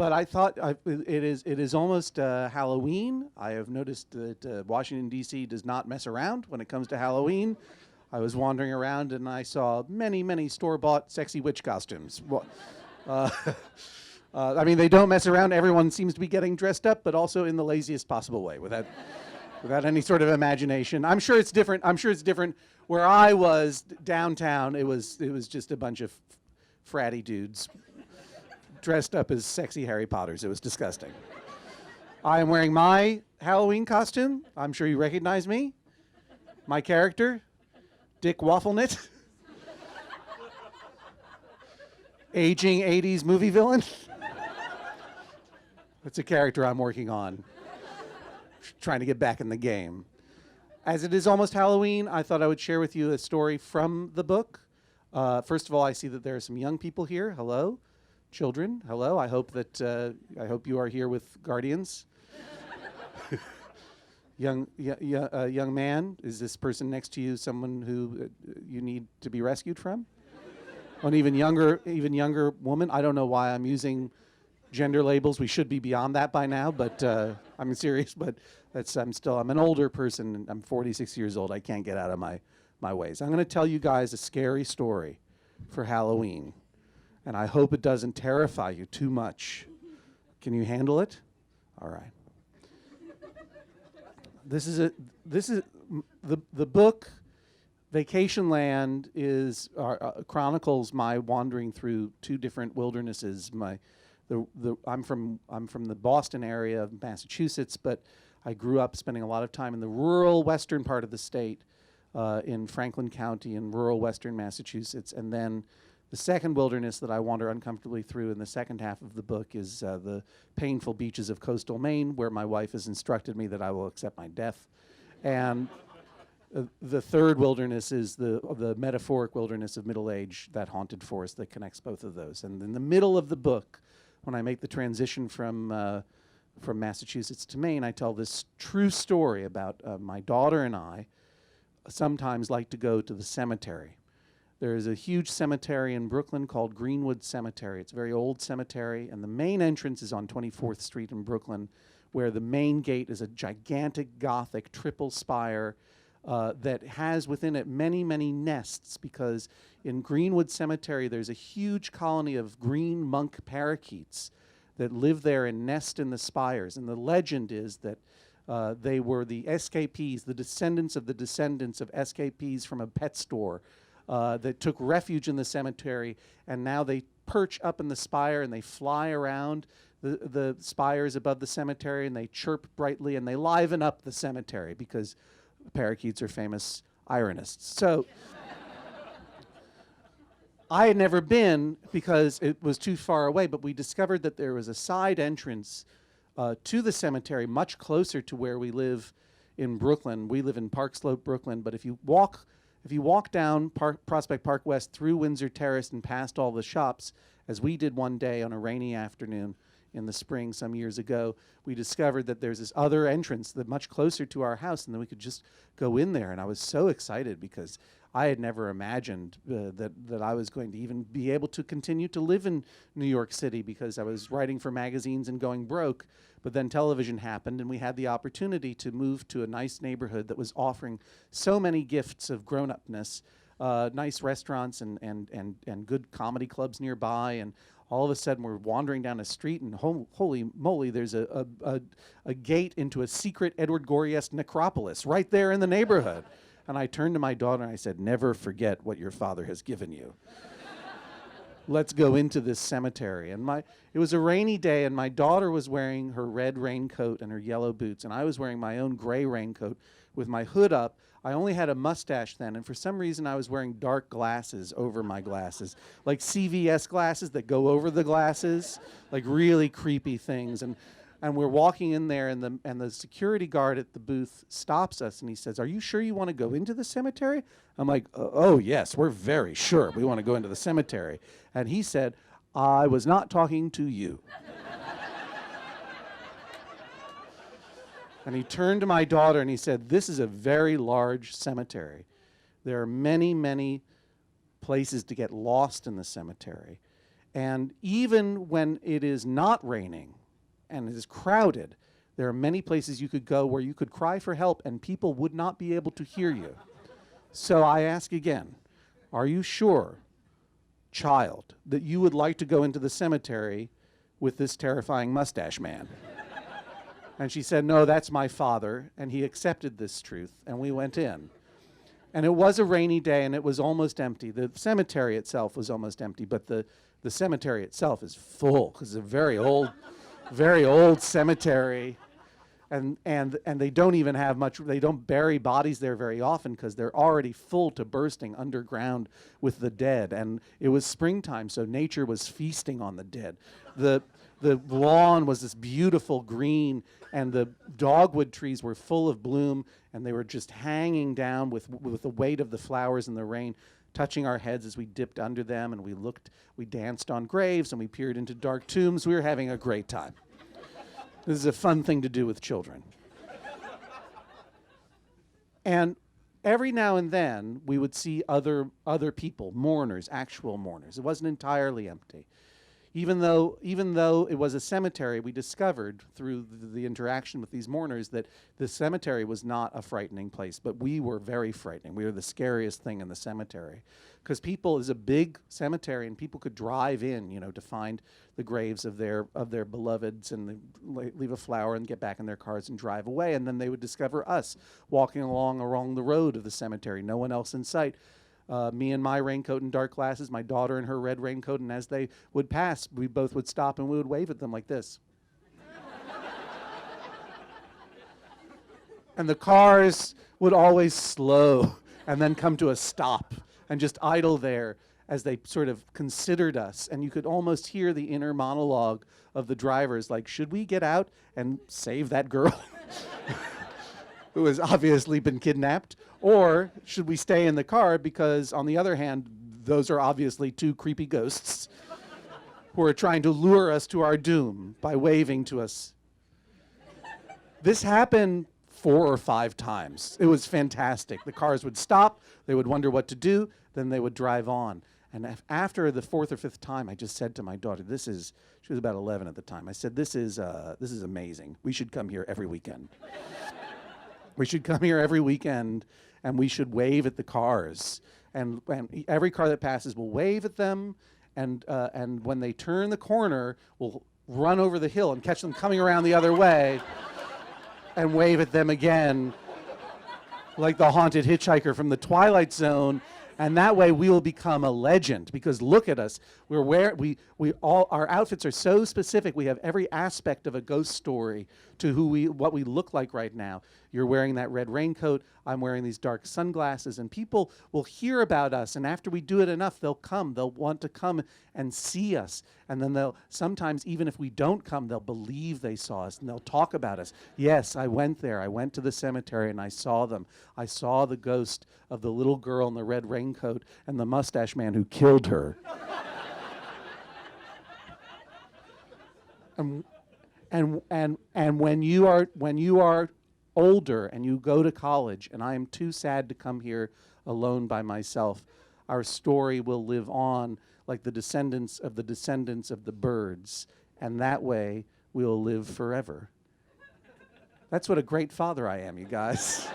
But I thought it is almost Halloween. I have noticed that Washington, D.C. does not mess around when it comes to Halloween. I was wandering around and I saw many, many store-bought sexy witch costumes. I mean, they don't mess around. Everyone seems to be getting dressed up, but also in the laziest possible way, without any sort of imagination. I'm sure it's different. Where I was downtown, it was just a bunch of fratty dudes dressed up as sexy Harry Potters. It was disgusting. I am wearing my Halloween costume. I'm sure you recognize me. My character, Dick Wafflenit. Aging 80s movie villain. That's a character I'm working on, trying to get back in the game. As it is almost Halloween, I thought I would share with you a story from the book. First of all, I see that there are some young people here. Hello. Children, hello. I hope you are here with guardians. Young man, is this person next to you someone who you need to be rescued from? An even younger woman. I don't know why I'm using gender labels. We should be beyond that by now, but I'm serious. But I'm an older person. I'm 46 years old. I can't get out of my ways. I'm going to tell you guys a scary story for Halloween, and I hope it doesn't terrify you too much. Can you handle it? All right. The book Vacation Land chronicles my wandering through two different wildernesses. I'm from the Boston area of Massachusetts, but I grew up spending a lot of time in the rural western part of the state, in Franklin County in rural western Massachusetts. And then the second wilderness that I wander uncomfortably through in the second half of the book is the painful beaches of coastal Maine, where my wife has instructed me that I will accept my death. And the third wilderness is the metaphoric wilderness of middle age, that haunted forest that connects both of those. And in the middle of the book, when I make the transition from Massachusetts to Maine, I tell this true story about my daughter and I sometimes like to go to the cemetery. There is a huge cemetery in Brooklyn called Greenwood Cemetery. It's a very old cemetery, and the main entrance is on 24th Street in Brooklyn, where the main gate is a gigantic Gothic triple spire that has within it many, many nests, because in Greenwood Cemetery there's a huge colony of green monk parakeets that live there and nest in the spires. And the legend is that they were the escapees, the descendants of escapees from a pet store that took refuge in the cemetery, and now they perch up in the spire and they fly around the spires above the cemetery, and they chirp brightly and they liven up the cemetery because parakeets are famous ironists. So I had never been because it was too far away, but we discovered that there was a side entrance to the cemetery much closer to where we live in Brooklyn. We live in Park Slope, Brooklyn, but if you walk down Prospect Park West through Windsor Terrace and past all the shops, as we did one day on a rainy afternoon in the spring some years ago, we discovered that there's this other entrance that much closer to our house, and then we could just go in there. And I was so excited because I had never imagined that I was going to even be able to continue to live in New York City, because I was writing for magazines and going broke. But then television happened, and we had the opportunity to move to a nice neighborhood that was offering so many gifts of grown-upness, nice restaurants and good comedy clubs nearby. And all of a sudden we're wandering down a street, and holy moly, there's a gate into a secret Edward Gorey-esque necropolis right there in the neighborhood. And I turned to my daughter and I said, "Never forget what your father has given you. Let's go into this cemetery." And it was a rainy day, and my daughter was wearing her red raincoat and her yellow boots, and I was wearing my own gray raincoat with my hood up. I only had a mustache then, and for some reason I was wearing dark glasses over my glasses, like CVS glasses that go over the glasses, like really creepy things. And we're walking in there, and the security guard at the booth stops us, and he says, "Are you sure you want to go into the cemetery?" I'm like, "Oh, yes, we're very sure we want to go into the cemetery." And he said, "I was not talking to you." And he turned to my daughter and he said, "This is a very large cemetery. There are many, many places to get lost in the cemetery. And even when it is not raining and it is crowded, there are many places you could go where you could cry for help and people would not be able to hear you. So I ask again, are you sure, child, that you would like to go into the cemetery with this terrifying mustache man? And she said, no, that's my father. And he accepted this truth, and we went in. And it was a rainy day, and it was almost empty. The cemetery itself was almost empty, but the cemetery itself is full, because it's a very old cemetery. And they don't even have much, they don't bury bodies there very often because they're already full to bursting underground with the dead. And it was springtime, so nature was feasting on the dead. The lawn was this beautiful green, and the dogwood trees were full of bloom, and they were just hanging down with the weight of the flowers and the rain, touching our heads as we dipped under them, and we danced on graves, and we peered into dark tombs. We were having a great time. This is a fun thing to do with children. And every now and then, we would see other people, mourners, actual mourners. It wasn't entirely empty. Even though it was a cemetery, we discovered through the interaction with these mourners that the cemetery was not a frightening place, but we were very frightening. We were the scariest thing in the cemetery. Because is a big cemetery, and people could drive in, to find the graves of their beloveds, and leave a flower and get back in their cars and drive away. And then they would discover us walking along the road of the cemetery, no one else in sight. Me in my raincoat and dark glasses, my daughter in her red raincoat, and as they would pass, we both would stop and we would wave at them like this. And the cars would always slow and then come to a stop and just idle there as they sort of considered us. And you could almost hear the inner monologue of the drivers, like, should we get out and save that girl who has obviously been kidnapped? Or should we stay in the car because, on the other hand, those are obviously two creepy ghosts who are trying to lure us to our doom by waving to us. This happened 4 or 5 times. It was fantastic. The cars would stop, they would wonder what to do, then they would drive on. And after the 4th or 5th time, I just said to my daughter, she was about 11 at the time, I said, this is amazing. We should come here every weekend. We should come here every weekend, and we should wave at the cars. And every car that passes, we'll wave at them, and when they turn the corner, we'll run over the hill and catch them coming around the other way and wave at them again, like the haunted hitchhiker from the Twilight Zone. And that way we will become a legend, because look at us. Our outfits are so specific. We have every aspect of a ghost story to what we look like right now. You're wearing that red raincoat. I'm wearing these dark sunglasses, and people will hear about us. And after we do it enough, they'll come. They'll want to come and see us. And then sometimes, even if we don't come, they'll believe they saw us, and they'll talk about us. Yes, I went there. I went to the cemetery, and I saw them. I saw the ghost of the little girl in the red raincoat and the mustache man who killed her. And when you are older and you go to college, and I am too sad to come here alone by myself, our story will live on like the descendants of the birds, and that way we'll live forever. That's what a great father I am, you guys.